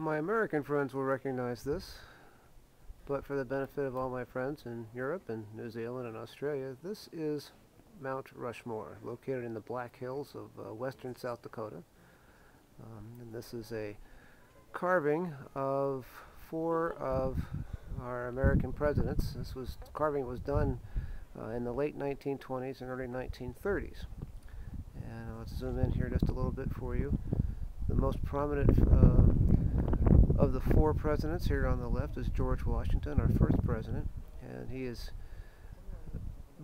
My American friends will recognize this, but for the benefit of all my friends in Europe and New Zealand and Australia, this is Mount Rushmore, located in the Black Hills of western South Dakota. And this is a carving of 4 of our American presidents. Carving was done in the late 1920s and early 1930s. And let's zoom in here just a little bit for you. The most prominent of the 4 presidents here on the left is George Washington, our first president, and he is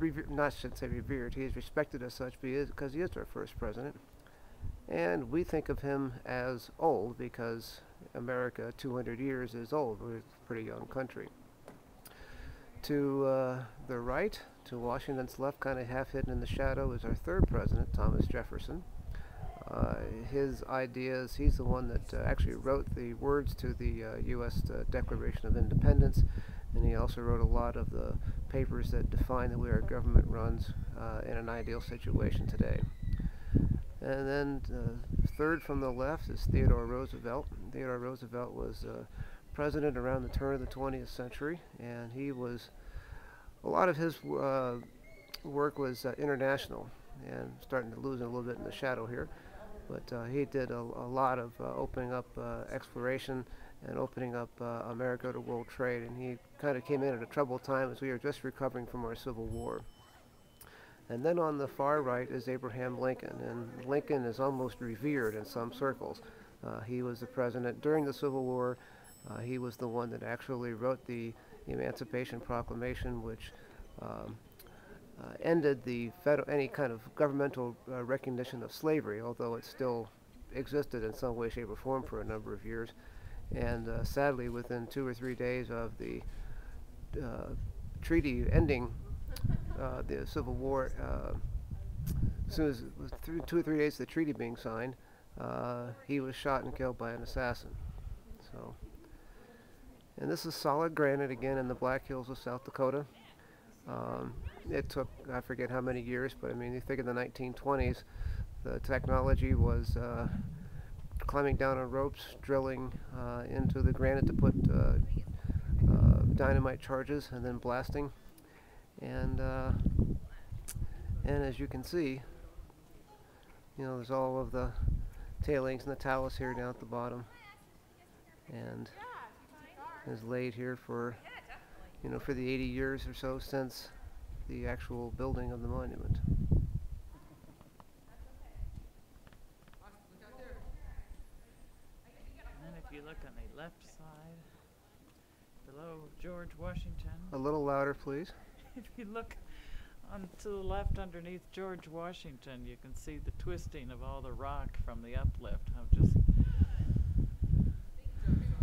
shouldn't say revered, he is respected as such because he is our first president. And we think of him as old because America, 200 years is old. We're a pretty young country. To the right, to Washington's left, kind of half hidden in the shadow, is our third president, Thomas Jefferson. His ideas, he's the one that actually wrote the words to the U.S. Declaration of Independence, and he also wrote a lot of the papers that define the way our government runs in an ideal situation today. And then third from the left is Theodore Roosevelt. Theodore Roosevelt was president around the turn of the 20th century, and a lot of his work was international, and starting to lose a little bit in the shadow here. But he did a lot of opening up exploration and opening up America to world trade, and he kind of came in at a troubled time as we were just recovering from our Civil War. And then on the far right is Abraham Lincoln, and Lincoln is almost revered in some circles. He was the president during the Civil War. He was the one that actually wrote the Emancipation Proclamation, which ended any kind of governmental recognition of slavery, although it still existed in some way, shape, or form for a number of years. And sadly, within 2 or 3 days of the treaty ending the Civil War, as soon as it was 2 or 3 days of the treaty being signed, he was shot and killed by an assassin. And this is solid granite again in the Black Hills of South Dakota. It took, I forget how many years, but I mean, you think in the 1920s, the technology was climbing down on ropes, drilling into the granite to put dynamite charges, and then blasting. And as you can see, there's all of the tailings and the talus here down at the bottom, and is laid here for for the 80 years or so since the actual building of the monument. And if you look on the left side, below George Washington. A little louder, please. If you look to the left underneath George Washington, you can see the twisting of all the rock from the uplift.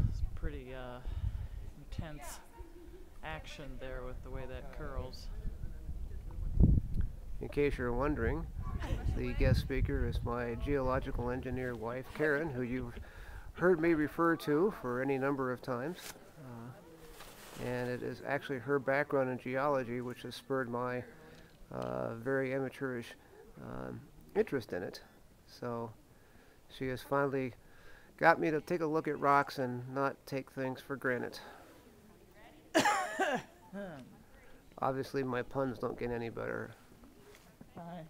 It's pretty intense action there with the way that curls. In case you're wondering, the guest speaker is my geological engineer wife, Karen, who you've heard me refer to for any number of times. And it is actually her background in geology which has spurred my very amateurish interest in it. So she has finally got me to take a look at rocks and not take things for granted. Obviously my puns don't get any better. Bye.